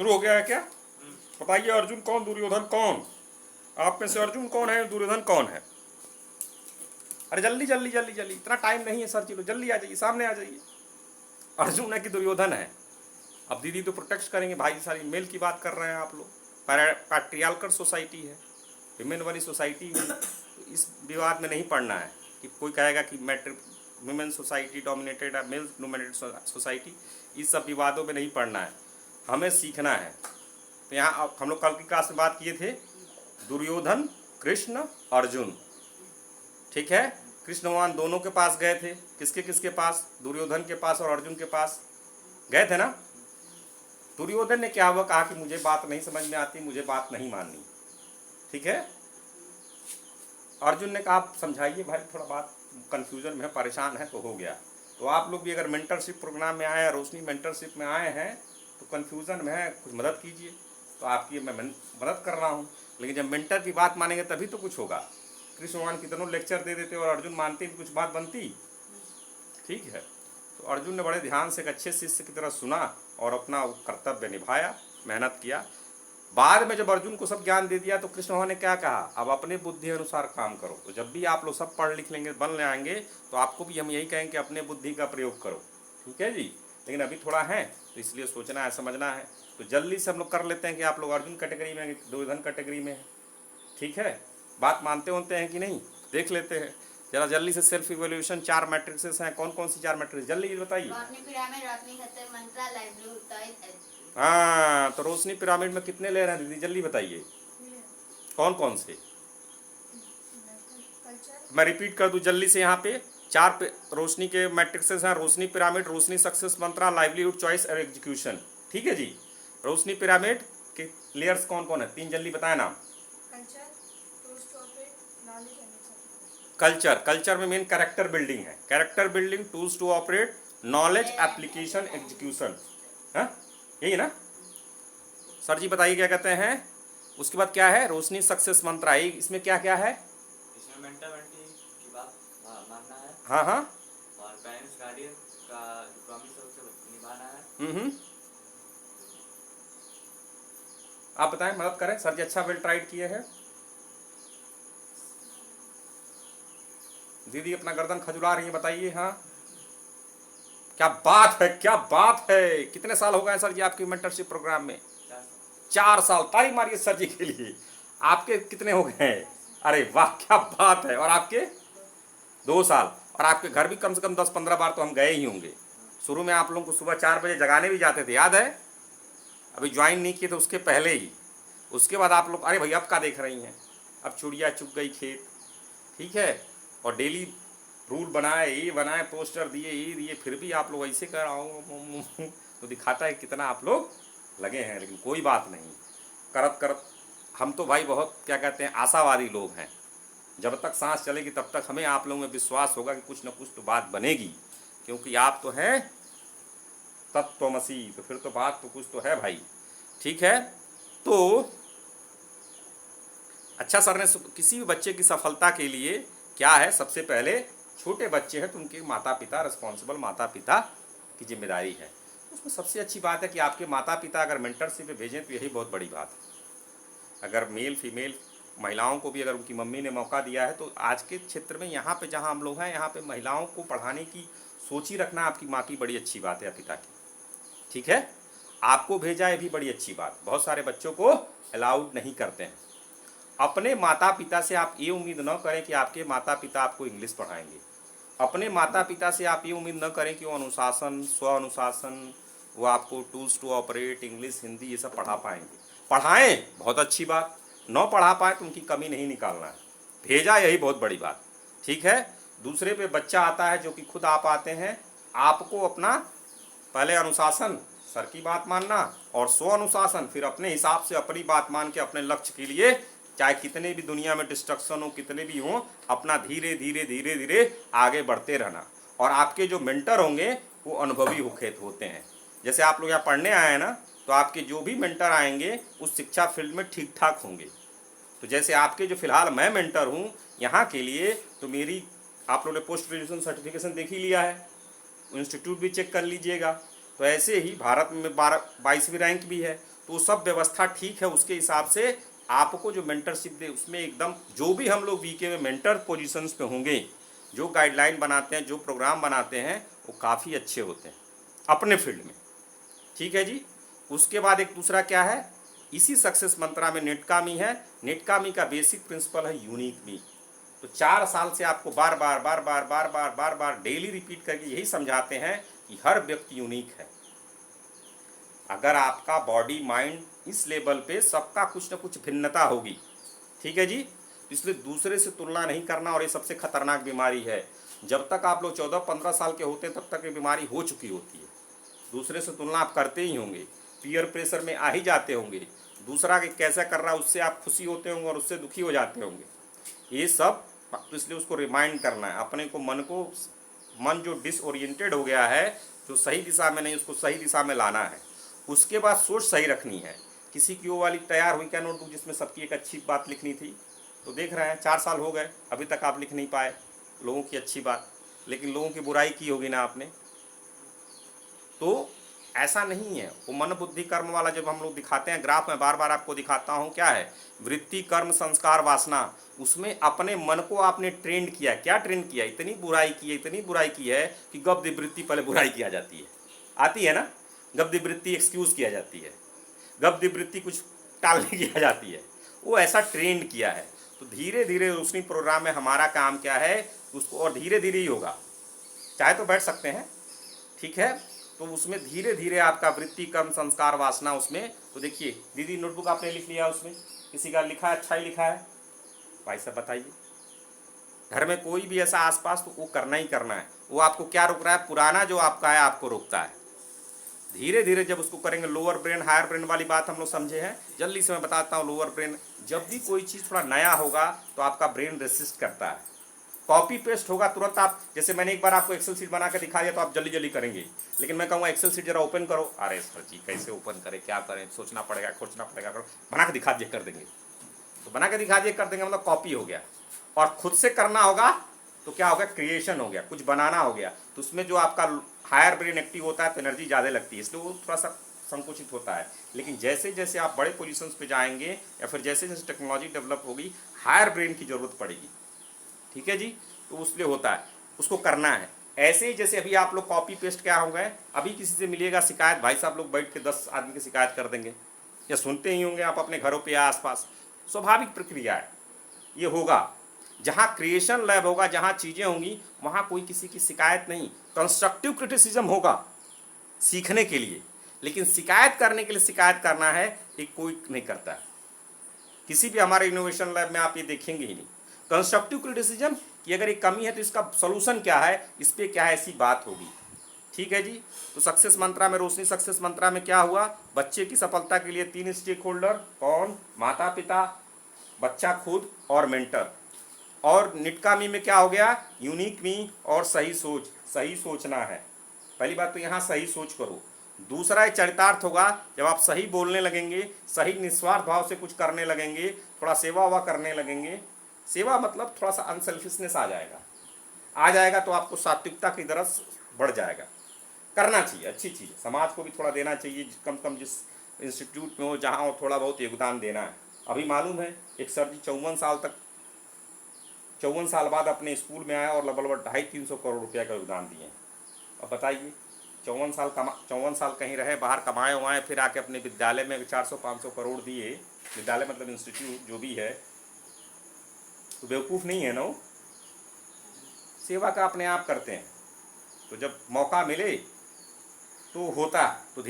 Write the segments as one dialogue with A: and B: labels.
A: शुरू हो गया है क्या? बताइए, अर्जुन कौन, दुर्योधन कौन? आप में से अर्जुन कौन है, दुर्योधन कौन है? अरे जल्दी जल्दी जल्दी जल्दी, इतना टाइम नहीं है सर, चलो जल्दी आ जाइए, सामने आ जाइए। अर्जुन है कि दुर्योधन है? अब दीदी तो प्रोटेक्ट करेंगे, भाई सारी मेल की बात कर रहे हैं आप लोग। पैट्रियार्कल सोसाइटी है, विमेन वाली सोसाइटी है, तो इस विवाद में नहीं पड़ना है कि कोई कहेगा कि विमेन सोसाइटी डोमिनेटेड है, मेल डोमिनेटेड सोसाइटी, इस सब विवादों में नहीं पड़ना है, हमें सीखना है। तो यहाँ हम लोग कल की क्लास में बात किए थे दुर्योधन, कृष्ण, अर्जुन, ठीक है। कृष्ण भगवान दोनों के पास गए थे, किसके किसके पास? दुर्योधन के पास और अर्जुन के पास गए थे ना। दुर्योधन ने क्या हुआ, कहा कि मुझे बात नहीं समझ में आती, मुझे बात नहीं माननी, ठीक है। अर्जुन ने कहा आप समझाइए भाई, थोड़ा बात कंफ्यूजन में है, परेशान है, तो हो गया। तो आप लोग भी अगर मेंटरशिप प्रोग्राम में आए हैं, रोशनी मेंटरशिप में आए हैं, तो कंफ्यूजन में है, कुछ मदद कीजिए। तो आपकी मैं मदद कर रहा हूँ, लेकिन जब मेंटर की बात मानेंगे तभी तो कुछ होगा। कृष्ण भगवान कितनों लेक्चर दे देते और अर्जुन मानते भी, कुछ बात बनती, ठीक है। तो अर्जुन ने बड़े ध्यान से एक अच्छे शिष्य की तरह सुना और अपना कर्तव्य निभाया, मेहनत किया। बाद में जब अर्जुन को सब ज्ञान दे दिया तो कृष्ण भगवान ने क्या कहा, अब अपने बुद्धि अनुसार काम करो। तो जब भी आप लोग सब पढ़ लिख लेंगे, बन ले आएंगे, तो आपको भी हम यही कहेंगे कि अपने बुद्धि का प्रयोग करो, ठीक है जी। लेकिन अभी थोड़ा है तो इसलिए सोचना है, समझना है। तो जल्दी से हम लोग कर लेते हैं कि आप लोग अर्जुन कैटेगरी में, दुर्योधन कैटेगरी में है, ठीक है। बात मानते होते हैं कि नहीं, देख लेते हैं जरा जल्दी से। सेल्फ इवोल्यूशन 4 मैट्रिक्सेस हैं, कौन कौन सी 4 मैट्रिक्स, जल्दी बताइए। हाँ, तो रोशनी पिरामिड में कितने लेयर हैं दीदी, जल्दी बताइए, कौन कौन से? मैं रिपीट कर दूं जल्दी से, यहाँ पे 4 रोशनी के मैट्रिक्सेस हैं, रोशनी पिरामिड, रोशनी सक्सेस मंत्रा, लाइवलीहुड, चॉइस और एग्जीक्यूशन, ठीक है जी। रोशनी पिरामिड के लेयर्स कौन कौन है, 3 जल्दी बताए नाम। कल्चर में मेन कैरेक्टर बिल्डिंग है, character building, tools to operate, knowledge, application, execution, है यही ना सर जी? बताइए क्या कहते हैं। उसके बाद क्या है, रोशनी सक्सेस मंत्रा, इसमें क्या क्या है?
B: इसमें मेंटर मेंटी की बात मानना है,
A: हाँ हाँ,
B: और पेरेंट्स गार्डियन का जो प्रॉमिस है उसे निभाना है।
A: आप बताएं, मदद करें, सर जी अच्छा वेल ट्राइड किए हैं। दीदी अपना गर्दन खजुला रही है, बताइए। हाँ, क्या बात है, क्या बात है। कितने साल हो गए सर जी आपकी मेंटरशिप प्रोग्राम में? 4 साल। ताली मारिए सर जी के लिए। आपके कितने हो गए? अरे वाह, क्या बात है। और आपके 2 साल। और आपके घर भी कम से कम 10-15 बार तो हम गए ही होंगे। शुरू में आप लोगों को सुबह 4 बजे जगाने भी जाते थे, याद है? अभी ज्वाइन नहीं किए तो उसके पहले ही। उसके बाद आप लोग, अरे भैया अब क्या देख रही हैं, अब चिड़िया चुग गई खेत, ठीक है। और डेली रूल बनाए, ये बनाए, पोस्टर दिए, ये दिए, फिर भी आप लोग ऐसे कर आओ तो दिखाता है कितना आप लोग लगे हैं। लेकिन कोई बात नहीं, करत करत हम तो भाई बहुत क्या कहते हैं, आशावादी लोग हैं। जब तक सांस चलेगी तब तक हमें आप लोगों में विश्वास होगा कि कुछ न कुछ तो बात बनेगी, क्योंकि आप तो हैं तत्वमसी, तो फिर तो बात तो कुछ तो है भाई, ठीक है। तो अच्छा, सर ने किसी भी बच्चे की सफलता के लिए क्या है, सबसे पहले छोटे बच्चे हैं तो उनके माता पिता, रिस्पॉन्सिबल माता पिता की जिम्मेदारी है। उसमें सबसे अच्छी बात है कि आपके माता पिता अगर मेंटरशिप पे भेजें तो यही बहुत बड़ी बात है। अगर मेल फीमेल महिलाओं को भी अगर उनकी मम्मी ने मौका दिया है, तो आज के क्षेत्र में यहाँ पे जहाँ हम लोग हैं, यहाँ पे महिलाओं को पढ़ाने की सोच ही रखना आपकी माँ की बड़ी अच्छी बात है या पिता की, ठीक है। आपको भेजा है भी बड़ी अच्छी बात। बहुत सारे बच्चों को अलाउड नहीं करते हैं। अपने माता पिता से आप ये उम्मीद न करें कि आपके माता पिता आपको इंग्लिश पढ़ाएंगे। अपने माता पिता से आप ये उम्मीद न करें कि वो अनुशासन, स्व अनुशासन, वो आपको tools to operate, English, Hindi ये सब पढ़ा पाएंगे। पढ़ाएं, बहुत अच्छी बात। न पढ़ा पाए तो उनकी कमी नहीं निकालना है, भेजा यही बहुत बड़ी बात, ठीक है। दूसरे पे बच्चा आता है जो कि खुद आप आते हैं, आपको अपना पहले अनुशासन, सर की बात मानना, और स्व अनुशासन, फिर अपने हिसाब से अपनी बात मान के अपने लक्ष्य के लिए, चाहे कितने भी दुनिया में डिस्ट्रक्शन हो, कितने भी हो, अपना धीरे धीरे धीरे धीरे आगे बढ़ते रहना। और आपके जो मेंटर होंगे वो अनुभवी होते हैं। जैसे आप लोग यहाँ पढ़ने आए हैं ना, तो आपके जो भी मेंटर आएंगे उस शिक्षा फील्ड में ठीक ठाक होंगे। तो जैसे आपके जो फिलहाल मैं मेंटर हूँ यहाँ के लिए, तो मेरी आप लोगों ने पोस्ट ग्रेजुएशन सर्टिफिकेशन देख ही लिया है, इंस्टीट्यूट भी चेक कर लीजिएगा। तो ऐसे ही भारत में 22वीं रैंक भी है। तो सब व्यवस्था ठीक है, उसके हिसाब से आपको जो मेंटरशिप दे उसमें एकदम जो भी हम लोग वीके में मेंटर पोजीशंस पे होंगे, जो गाइडलाइन बनाते हैं, जो प्रोग्राम बनाते हैं, वो काफ़ी अच्छे होते हैं अपने फील्ड में। ठीक है जी। उसके बाद एक दूसरा क्या है, इसी सक्सेस मंत्रा में नेटकामी है। नेटकामी का बेसिक प्रिंसिपल है यूनिक मी। तो 4 साल से आपको बार बार बार बार बार बार बार बार डेली रिपीट करके यही समझाते हैं कि हर व्यक्ति यूनिक है। अगर आपका बॉडी माइंड इस लेवल पे सबका कुछ ना कुछ भिन्नता होगी, ठीक है जी। तो इसलिए दूसरे से तुलना नहीं करना, और ये सबसे खतरनाक बीमारी है। जब तक आप लोग 14-15 साल के होते हैं तब तक ये बीमारी हो चुकी होती है। दूसरे से तुलना आप करते ही होंगे, पीयर प्रेशर में आ ही जाते होंगे, दूसरा कि कैसा कर रहा है उससे आप खुशी होते होंगे और उससे दुखी हो जाते होंगे। ये सब तो इसलिए उसको रिमाइंड करना है अपने को, मन जो डिसओरिएंटेड हो गया है, जो सही दिशा में नहीं, उसको सही दिशा में लाना है। उसके बाद सोच सही रखनी है। किसी की वो वाली तैयार हुई क्या नोटबुक जिसमें सबकी एक अच्छी बात लिखनी थी, तो देख रहे हैं 4 साल हो गए अभी तक आप लिख नहीं पाए लोगों की अच्छी बात, लेकिन लोगों की बुराई की होगी ना आपने। तो ऐसा नहीं है। वो मन बुद्धि कर्म वाला जब हम लोग दिखाते हैं ग्राफ में, बार बार आपको दिखाता हूँ, क्या है, वृत्ति कर्म संस्कार वासना। उसमें अपने मन को आपने ट्रेंड किया। क्या ट्रेंड किया, इतनी बुराई की है, इतनी बुराई की है कि गब्द वृत्ति पहले बुराई किया जाती है, आती है ना, गब्द वृत्ति एक्सक्यूज किया जाती है, गब्द वृत्ति कुछ टालने की आ जाती है। वो ऐसा ट्रेंड किया है। तो धीरे धीरे रोशनी प्रोग्राम में हमारा काम क्या है, उसको, और धीरे धीरे ही होगा, चाहे तो बैठ सकते हैं, ठीक है। तो उसमें धीरे धीरे आपका वृत्ति कर्म संस्कार वासना उसमें, तो देखिए दीदी नोटबुक आपने लिख लिया, उसमें किसी का लिखा है, अच्छा ही लिखा है, भाई साहब बताइए, घर में कोई भी ऐसा आसपास, तो वो करना ही करना है। वो आपको क्या रोक रहा है, पुराना जो आपका है आपको रोकता है। धीरे धीरे जब उसको करेंगे, लोअर ब्रेन हायर ब्रेन वाली बात हम लोग समझे हैं, जल्दी से मैं बताता हूँ। लोअर ब्रेन, जब भी कोई चीज़ थोड़ा नया होगा तो आपका ब्रेन रेसिस्ट करता है। कॉपी पेस्ट होगा तुरंत आप, जैसे मैंने एक बार आपको एक्सेल शीट बना के दिखा दिया तो आप जल्दी जल्दी करेंगे, लेकिन मैं कहूँगा एक्सेल शीट जरा ओपन करो, अरे सर जी कैसे ओपन करें, क्या करें, सोचना पड़ेगा, खोजना पड़ेगा, करो, बना के दिखा दिए कर देंगे। तो बना के दिखा दिए कर देंगे मतलब कॉपी हो गया। और खुद से करना होगा तो क्या होगा, क्रिएशन हो गया, कुछ बनाना हो गया। तो उसमें जो आपका हायर ब्रेन एक्टिव होता है तो एनर्जी ज़्यादा लगती है, इसलिए वो थोड़ा सा संकुचित होता है। लेकिन जैसे जैसे आप बड़े पोजीशंस पे जाएंगे या फिर जैसे जैसे टेक्नोलॉजी डेवलप होगी, हायर ब्रेन की ज़रूरत पड़ेगी, ठीक है जी। तो उसलिए होता है, उसको करना है। ऐसे ही जैसे अभी आप लोग कॉपी पेस्ट क्या हो गए, अभी किसी से मिलिएगा शिकायत, भाई साहब लोग बैठ के 10 आदमी की शिकायत कर देंगे, या सुनते ही होंगे आप अपने घरों पे या आसपास। स्वाभाविक प्रक्रिया है, ये होगा। जहाँ क्रिएशन लैब होगा, जहाँ चीज़ें होंगी, वहाँ कोई किसी की शिकायत नहीं, कंस्ट्रक्टिव क्रिटिसिज्म होगा सीखने के लिए। लेकिन शिकायत करने के लिए शिकायत करना है, ये कोई नहीं करता है। किसी भी हमारे इनोवेशन लैब में आप ये देखेंगे ही नहीं। कंस्ट्रक्टिव क्रिटिसिज्म कि अगर एक कमी है तो इसका सोल्यूशन क्या है, इस पर क्या है, ऐसी बात होगी, ठीक है जी। तो सक्सेस मंत्रा में, रोशनी सक्सेस मंत्रा में क्या हुआ, बच्चे की सफलता के लिए 3 स्टेक होल्डर, कौन, माता पिता, बच्चा खुद और मेंटर। और निटकामी में क्या हो गया, यूनिक मी और सही सोच। सही सोचना है, पहली बात तो यहाँ सही सोच करो। दूसरा एक चरितार्थ होगा, जब आप सही बोलने लगेंगे, सही निस्वार्थ भाव से कुछ करने लगेंगे, थोड़ा सेवा हुआ करने लगेंगे, सेवा मतलब थोड़ा सा अनसेल्फिशनेस आ जाएगा तो आपको सात्विकता की तरफ बढ़ जाएगा। करना चाहिए, अच्छी चीज़, समाज को भी थोड़ा देना चाहिए, कम से कम जिस इंस्टीट्यूट में हो जहाँ हो थोड़ा बहुत योगदान देना है। अभी मालूम है एक सर जी 54 साल बाद अपने स्कूल में आए और लगभग 250-300 करोड़ रुपया का योगदान दिए हैं। अब बताइए, 54 साल कहीं रहे, बाहर कमाए हुए, फिर आके अपने विद्यालय में 400-500 करोड़ दिए, विद्यालय मतलब इंस्टीट्यूट जो भी है, तो बेवकूफ़ नहीं है ना वो। सेवा का अपने आप करते हैं, तो जब मौका मिले तो होता। तो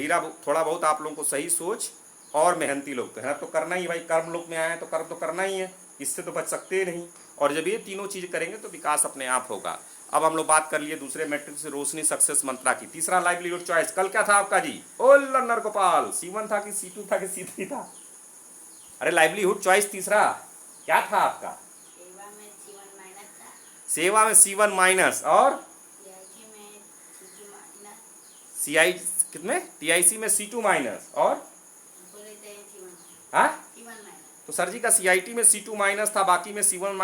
A: थोड़ा बहुत आप लोगों को सही सोच और मेहनती लोग तो है तो करना ही, भाई कर्म लोग में आए तो कर्म तो करना ही है, इससे तो बच सकते ही नहीं। और जब ये तीनों चीज़ करेंगे तो विकास अपने आप होगा। अब हम लोग बात कर लिए दूसरे मैट्रिक से, रोशनी सक्सेस मंत्रा की। तीसरा लाइवलीहुड चॉइस, कल क्या था आपका जी, ओ लन्नर गोपाल, C1 था कि C2 था कि C3 था, अरे लाइवलीहुड चॉइस तीसरा क्या था आपका, सेवा में C1 माइनस और CI कितने, TIC में C2 माइनस और हाँ, तो सर जी का CIT में C2 माइनस था, बाकी में C1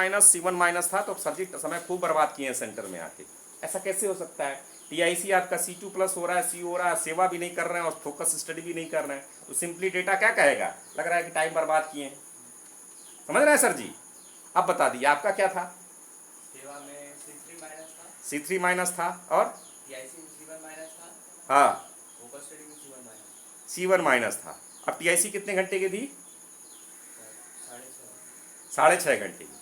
A: माइनस था। तो सर जी समय खूब बर्बाद किए हैं सेंटर में आके। ऐसा कैसे हो सकता है, टीआईसी आपका C2+ हो रहा है, सी हो रहा है, सेवा भी नहीं कर रहे हैं और फोकस स्टडी भी नहीं कर रहे हैं, तो सिंपली डेटा क्या कहेगा, लग रहा है कि टाइम बर्बाद किए हैं। समझ रहे हैं सर जी? अब बता दीजिए आपका क्या था?
B: सेवा में C3- था,
A: C3- था और
B: टीआईसी में C1- था,
A: हाँ
B: फोकस स्टडी में
A: C1- था। अब टीआईसी कितने घंटे की थी?
B: 6.5।
A: 6.5 घंटे की।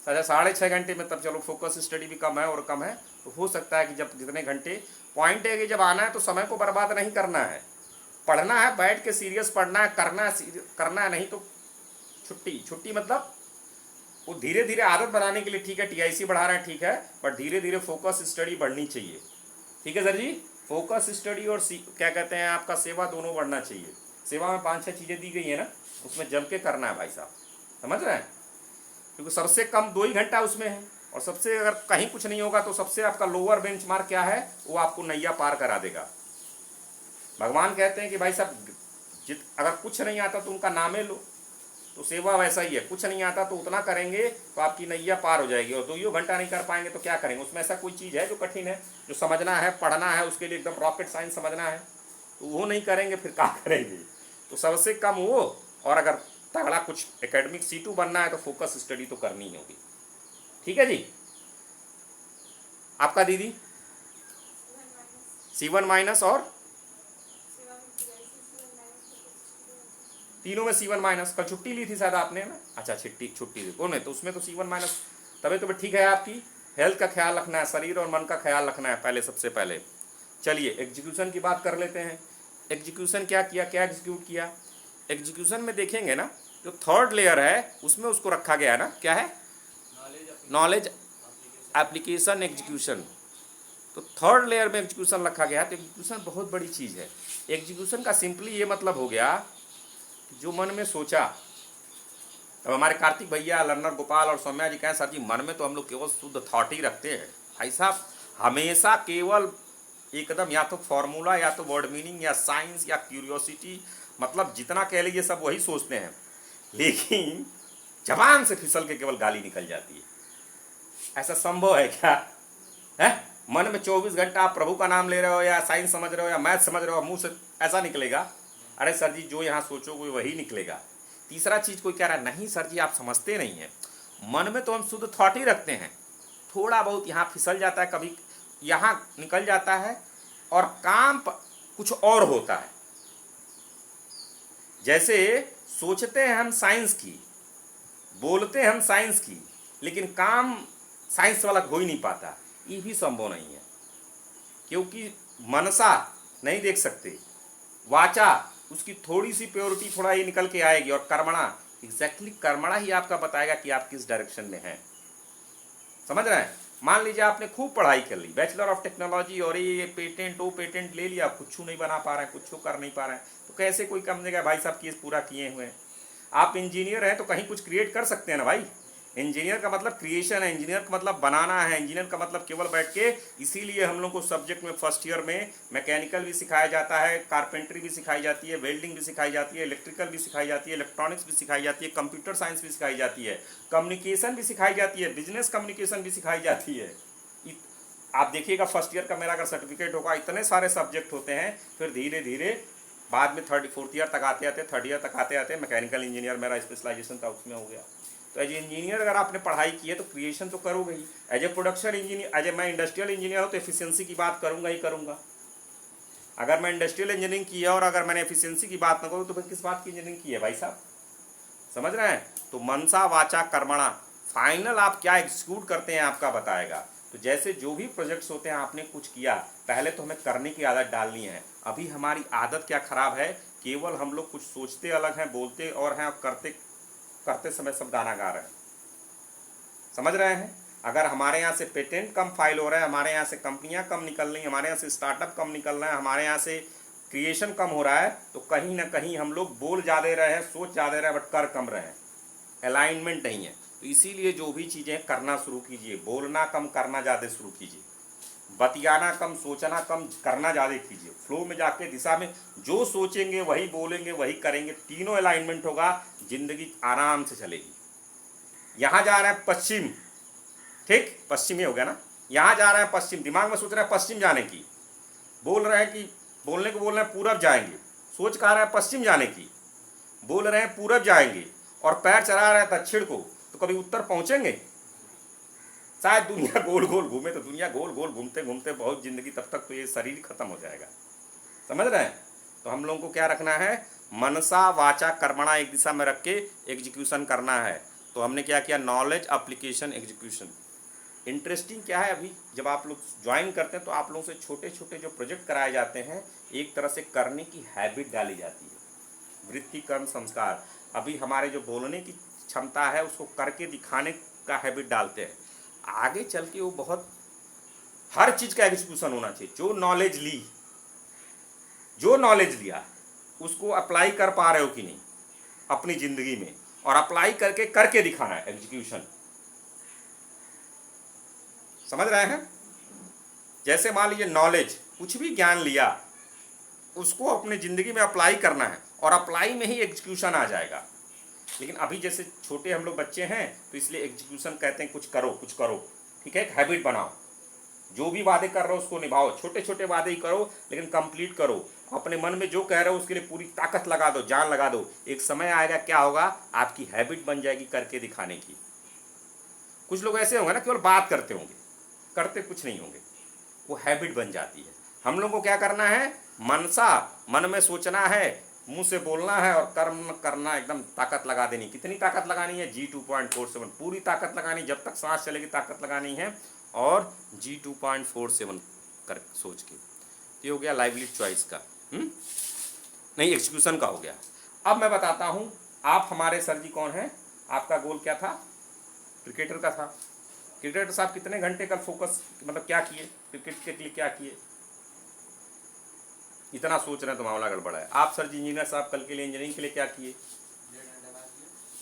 A: अच्छा 6.5 घंटे में तब चलो फोकस स्टडी भी कम है और कम है, तो हो सकता है कि जब जितने घंटे, पॉइंट है कि जब आना है तो समय को बर्बाद नहीं करना है, पढ़ना है, बैठ के सीरियस पढ़ना है, करना है, नहीं तो छुट्टी मतलब वो धीरे धीरे आदत बनाने के लिए ठीक है, टीआईसी बढ़ा रहे हैं ठीक है, बट धीरे धीरे फोकस स्टडी बढ़नी चाहिए। ठीक है सर जी? फोकस स्टडी और क्या कहते हैं आपका सेवा दोनों बढ़ना चाहिए। सेवा में 5-6 चीज़ें दी गई है ना, उसमें जम के करना है भाई साहब, समझ रहे हैं? क्योंकि सबसे कम 2 ही घंटा उसमें है, और सबसे अगर कहीं कुछ नहीं होगा तो सबसे आपका लोअर बेंचमार्क क्या है, वो आपको नैया पार करा देगा। भगवान कहते हैं कि भाई साहब अगर कुछ नहीं आता तो उनका नामे लो, तो सेवा वैसा ही है, कुछ नहीं आता तो उतना करेंगे तो आपकी नैया पार हो जाएगी, और 2 घंटा नहीं कर पाएंगे तो क्या करेंगे? उसमें ऐसा कोई चीज़ है जो कठिन है, जो समझना है, पढ़ना है, उसके लिए एकदम रॉकेट साइंस समझना है, तो वो नहीं करेंगे फिर क्या करेंगे? तो सबसे कम वो, और अगर तगड़ा कुछ एकेडमिक C2 बनना है तो फोकस स्टडी तो करनी ही होगी। ठीक है जी? आपका दीदी C1- और तीनों में C1- कल छुट्टी ली थी शायद आपने ना? अच्छा छुट्टी थी कौन है, तो उसमें तो C1- तबीयत तो ठीक है आपकी, हेल्थ का ख्याल रखना है, शरीर और मन का ख्याल रखना है पहले, सबसे पहले। चलिए एग्जीक्यूशन की बात कर लेते हैं। एग्जीक्यूशन क्या किया, क्या एग्जीक्यूट किया? एग्जीक्यूशन में देखेंगे ना, जो थर्ड लेयर है उसमें उसको रखा गया है ना, क्या है? Knowledge application execution. तो थर्ड लेयर में एग्जीक्यूशन रखा गया है। तो एग्जीक्यूशन बहुत बड़ी चीज़ है। एग्जीक्यूशन का सिंपली ये मतलब हो गया कि जो मन में सोचा, अब हमारे कार्तिक भैया, लर्नर गोपाल और सौम्या जी कहें सर जी मन में तो हम लोग केवल शुद्ध थॉट ही रखते हैं। भाई साहब हमेशा केवल एकदम या तो फॉर्मूला या तो वर्ड मीनिंग या साइंस या क्यूरियोसिटी, मतलब जितना कह लीजिए सब वही सोचते हैं, लेकिन जबान से फिसल के केवल गाली निकल जाती है। ऐसा संभव है क्या? है मन में 24 घंटा आप प्रभु का नाम ले रहे हो या साइंस समझ रहे हो या मैथ समझ रहे हो, मुंह से ऐसा निकलेगा? अरे सर जी जो यहाँ सोचोगे वही निकलेगा। तीसरा चीज कोई कह रहा है नहीं सर जी आप समझते नहीं हैं, मन में तो हम शुद्ध थॉट ही रखते हैं, थोड़ा बहुत यहाँ फिसल जाता है, कभी यहाँ निकल जाता है, और काम कुछ और होता है। जैसे सोचते हैं हम साइंस की, बोलते हैं हम साइंस की, लेकिन काम साइंस वाला हो ही नहीं पाता। ये भी संभव नहीं है, क्योंकि मनसा नहीं देख सकते, वाचा उसकी थोड़ी सी प्योरिटी थोड़ा ही निकल के आएगी, और कर्मणा एग्जैक्टली कर्मणा ही आपका बताएगा कि आप किस डायरेक्शन में हैं। समझ रहे हैं? मान लीजिए आपने खूब पढ़ाई कर ली, बैचलर ऑफ टेक्नोलॉजी, और ये पेटेंट वो पेटेंट ले लिया, कुछ नहीं बना पा रहे हैं, कुछ कर नहीं पा रहे हैं, तो कैसे कोई समझेगा भाई साहब केस पूरा किए हुए हैं? आप इंजीनियर हैं तो कहीं कुछ क्रिएट कर सकते हैं ना भाई। इंजीनियर का मतलब क्रिएशन है, इंजीनियर का मतलब बनाना है, इंजीनियर का मतलब केवल बैठ के। इसीलिए हम लोग को सब्जेक्ट में फर्स्ट ईयर में मैकेनिकल भी सिखाया जाता है, कारपेंटरी भी सिखाई जाती है, वेल्डिंग भी सिखाई जाती है, इलेक्ट्रिकल भी सिखाई जाती है, इलेक्ट्रॉनिक्स भी सिखाई जाती है, कंप्यूटर साइंस भी सिखाई जाती है, कम्युनिकेशन भी सिखाई जाती है, बिजनेस कम्युनिकेशन भी सिखाई जाती है। आप देखिएगा फर्स्ट ईयर का मेरा अगर सर्टिफिकेट होगा, इतने सारे सब्जेक्ट होते हैं, फिर धीरे धीरे बाद में 4th ईयर तक आते आते, 3rd ईयर तक आते आते मैकेनिकल इंजीनियर मेरा स्पेशलाइजेशन था, उसमें हो गया। तो एज ए इंजीनियर अगर आपने पढ़ाई की है तो क्रिएशन तो करोगे ही। As a production engineer, as a मैं इंडस्ट्रियल इंजीनियर हूँ तो एफिशिएंसी की बात करूँगा ही करूँगा। अगर मैं इंडस्ट्रियल इंजीनियरिंग की है और अगर मैंने एफिशिएंसी की बात न करूँ तो फिर किस बात की इंजीनियरिंग की है भाई साहब? समझ रहे हैं? तो मनसा वाचा कर्मणा, फाइनल आप क्या एग्जीक्यूट करते हैं आपका बताएगा। तो जैसे जो भी प्रोजेक्ट्स होते हैं आपने कुछ किया, पहले तो हमें करने की आदत डालनी है। अभी हमारी आदत क्या खराब है, केवल हम लोग कुछ सोचते अलग हैं, बोलते और हैं, और करते समय सब गाना गा रहे हैं। समझ रहे हैं? अगर हमारे यहाँ से पेटेंट कम फाइल हो रहा है, हमारे यहाँ से कंपनियां कम निकल रही, हमारे यहाँ से स्टार्टअप कम निकल रहे हैं, हमारे यहाँ से क्रिएशन कम हो रहा है, तो कहीं ना कहीं हम लोग बोल ज़्यादा रहे हैं, सोच ज़्यादा रहे हैं, बट कर कम रहे हैं, अलाइनमेंट नहीं है। तो इसीलिए जो भी चीज़ें करना शुरू कीजिए, बोलना कम करना ज़्यादा शुरू कीजिए, बतियाना कम सोचना कम करना ज़्यादा कीजिए, फ्लो में जाके दिशा में जो सोचेंगे वही बोलेंगे वही करेंगे, तीनों अलाइनमेंट होगा, जिंदगी आराम से चलेगी। यहाँ जा रहे हैं पश्चिम, ठीक, पश्चिम ही हो गया ना, यहाँ जा रहे हैं पश्चिम, दिमाग में सोच रहे हैं पश्चिम जाने की, बोल रहे हैं कि बोलने को बोल रहे हैं पूरब जाएंगे, सोच कहा रहे हैं पश्चिम जाने की, बोल रहे हैं पूरब जाएंगे और पैर चला रहे हैं दक्षिण को, तो कभी उत्तर पहुंचेंगे? शायद दुनिया गोल गोल घूमे, तो दुनिया गोल गोल घूमते घूमते बहुत जिंदगी, तब तक तो ये शरीर खत्म हो जाएगा। समझ रहे हैं? तो हम लोगों को क्या रखना है, मनसा वाचा कर्मणा एक दिशा में रख के एग्जीक्यूशन करना है। तो हमने क्या किया, नॉलेज एप्लीकेशन एग्जीक्यूशन। इंटरेस्टिंग क्या है, अभी जब आप लोग ज्वाइन करते हैं तो आप लोगों से छोटे छोटे जो प्रोजेक्ट कराए जाते हैं, एक तरह से करने की हैबिट डाली जाती है। वृत्ति कर्म संस्कार, अभी हमारे जो बोलने की क्षमता है उसको करके दिखाने का हैबिट डालते हैं। आगे चल के वो बहुत हर चीज़ का एग्जीक्यूशन होना चाहिए। जो नॉलेज लिया उसको अप्लाई कर पा रहे हो कि नहीं अपनी ज़िंदगी में, और अप्लाई करके दिखाना है, एग्जीक्यूशन। समझ रहे हैं? जैसे मान लीजिए नॉलेज, कुछ भी ज्ञान लिया उसको अपनी ज़िंदगी में अप्लाई करना है, और अप्लाई में ही एग्जीक्यूशन आ जाएगा। लेकिन अभी जैसे छोटे हम लोग बच्चे हैं तो इसलिए एग्जीक्यूशन कहते हैं, कुछ करो, ठीक है, एक हैबिट बनाओ, जो भी वादे कर रहे हो उसको निभाओ, छोटे छोटे वादे ही करो लेकिन कंप्लीट करो। अपने मन में जो कह रहे हो उसके लिए पूरी ताकत लगा दो, जान लगा दो। एक समय आएगा, क्या होगा, आपकी हैबिट बन जाएगी करके दिखाने की। कुछ लोग ऐसे होंगे ना, केवल बात करते होंगे, करते कुछ नहीं होंगे, वो हैबिट बन जाती है। हम लोग को क्या करना है, मनसा, मन में सोचना है, मुंह से बोलना है, और कर्म करना, एकदम ताकत लगा देनी। कितनी ताकत लगानी है, G2.47, पूरी ताकत लगानी, जब तक सांस चलेगी ताकत लगानी है, और G2.47 कर सोच के। ये हो गया लाइवली चॉइस का, नहीं एग्जीक्यूशन का हो गया। अब मैं बताता हूँ, आप हमारे सर जी कौन हैं, आपका गोल क्या था, क्रिकेटर का था। क्रिकेटर साहब कितने घंटे का फोकस, मतलब क्या किए क्रिकेट के लिए, क्या किए? इतना सोच रहे हैं तो मामला गड़बड़ा है। आप सर जी इंजीनियर साहब कल के लिए, इंजीनियरिंग के लिए क्या किए?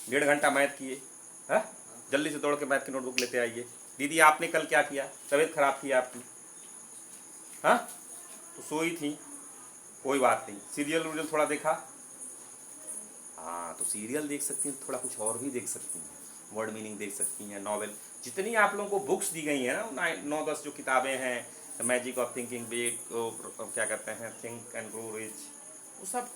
A: 1.5 घंटा मैथ किए। है, जल्दी से दौड़ के मैथ की नोटबुक लेते आइए। दीदी आपने कल क्या किया, तबीयत खराब थी आपकी, हाँ तो सोई थी, कोई बात नहीं, सीरियल वूरियल थोड़ा देखा, हाँ तो सीरियल देख सकती हैं, थोड़ा कुछ और भी देख सकती हैं, वर्ड मीनिंग देख सकती हैं, नॉवेल, जितनी आप लोगों को बुक्स दी गई हैं ना, 9-10 जो किताबें हैं, the magic of thinking big, क्या कहते हैं, थिंक एंड ग्रो रिच, वो सब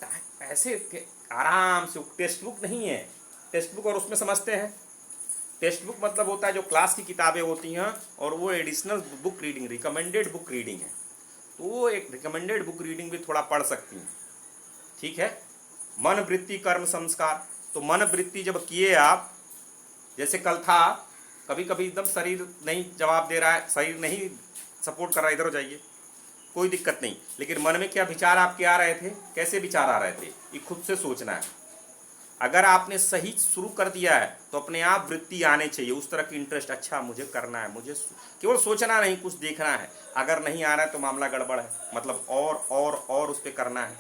A: ऐसे आराम से, टेक्स्ट बुक नहीं है। टेक्स्ट बुक और उसमें समझते हैं, टेक्स्ट बुक मतलब होता है जो क्लास की किताबें होती हैं, और वो additional book reading, recommended book reading है। तो वो एक रिकमेंडेड बुक रीडिंग भी थोड़ा पढ़ सकती हैं, ठीक है। मन वृत्ति कर्म संस्कार, तो मन वृत्ति जब किए आप, जैसे कल था, कभी कभी एकदम शरीर नहीं जवाब दे रहा है, शरीर नहीं सपोर्ट कर रहा है, इधर हो जाइए, कोई दिक्कत नहीं, लेकिन मन में क्या विचार आपके आ रहे थे, कैसे विचार आ रहे थे, ये खुद से सोचना है। अगर आपने सही शुरू कर दिया है तो अपने आप वृत्ति आने चाहिए, उस तरह की इंटरेस्ट, अच्छा मुझे करना है, मुझे केवल सोचना नहीं, कुछ देखना है। अगर नहीं आ रहा है तो मामला गड़बड़ है, मतलब और उस पर करना है।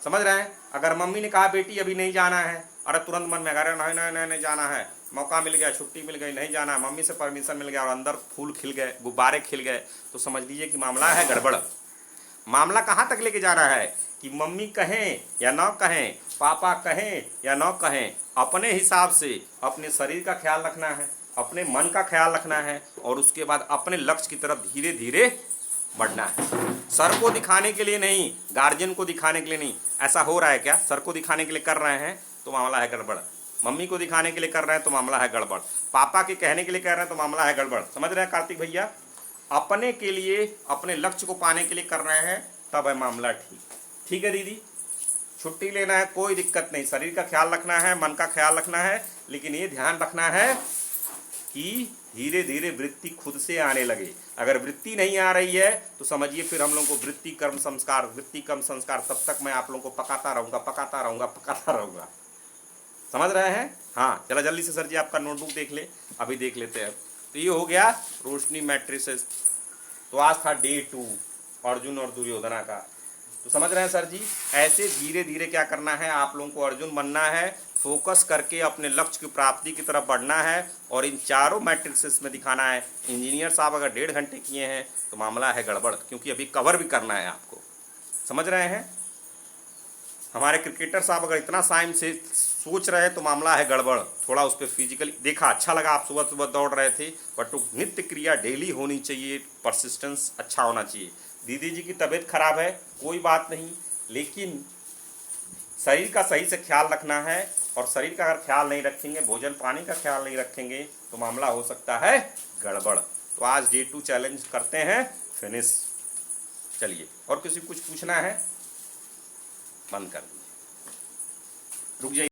A: समझ रहे हैं? अगर मम्मी ने कहा बेटी अभी नहीं जाना है, अरे तुरंत मन में अगर नहीं जाना है, मौका मिल गया, छुट्टी मिल गई, नहीं जाना, मम्मी से परमिशन मिल गया और अंदर फूल खिल गए, गुब्बारे खिल गए, तो समझ लीजिए कि मामला है गड़बड़। मामला कहाँ तक लेके जाना है कि मम्मी कहें या न कहें, पापा कहें या न कहें, अपने हिसाब से अपने शरीर का ख्याल रखना है, अपने मन का ख्याल रखना है, और उसके बाद अपने लक्ष्य की तरफ धीरे धीरे बढ़ना है। सर को दिखाने के लिए नहीं, गार्जियन को दिखाने के लिए नहीं। ऐसा हो रहा है क्या, सर को दिखाने के लिए कर रहे हैं तो मामला है गड़बड़, मम्मी को दिखाने के लिए कर रहे हैं तो मामला है गड़बड़, पापा के कहने के लिए कर रहे हैं तो मामला है गड़बड़। समझ रहे हैं कार्तिक भैया? अपने के लिए, अपने लक्ष्य को पाने के लिए कर रहे हैं, तब है मामला ठीक। ठीक है दीदी, छुट्टी लेना है, कोई दिक्कत नहीं, शरीर का ख्याल रखना है, मन का ख्याल रखना है, लेकिन ये ध्यान रखना है कि धीरे धीरे वृत्ति खुद से आने लगे। अगर वृत्ति नहीं आ रही है तो समझिए फिर हम लोग को वृत्ति कर्म संस्कार, तब तक मैं आप लोगों को पकाता रहूँगा। समझ रहे हैं? हाँ, चला जल्दी से सर जी आपका नोटबुक देख ले, अभी देख लेते हैं। तो ये हो गया रोशनी मैट्रिसेस। तो आज था डे 2 अर्जुन और दुर्योधना का। तो समझ रहे हैं सर जी, ऐसे धीरे धीरे क्या करना है, आप लोगों को अर्जुन बनना है, फोकस करके अपने लक्ष्य की प्राप्ति की तरफ बढ़ना है, और इन चारों मैट्रिक्सेस में दिखाना है। इंजीनियर साहब अगर 1.5 घंटे किए हैं तो मामला है गड़बड़, क्योंकि अभी कवर भी करना है आपको। समझ रहे हैं? हमारे क्रिकेटर साहब अगर इतना टाइम से सोच रहे हैं तो मामला है गड़बड़, थोड़ा उस पर फिजिकली देखा, अच्छा लगा आप सुबह सुबह दौड़ रहे थे, बट नित्य क्रिया डेली होनी चाहिए, परसिस्टेंस अच्छा होना चाहिए। दीदी जी की तबीयत खराब है, कोई बात नहीं, लेकिन शरीर का सही से ख्याल रखना है, और शरीर का अगर ख्याल नहीं रखेंगे, भोजन पानी का ख्याल नहीं रखेंगे, तो मामला हो सकता है गड़बड़। तो आज डे 2 चैलेंज करते हैं फिनिश। चलिए, और किसी कुछ पूछना है? बंद कर दीजिए, रुक जाइए।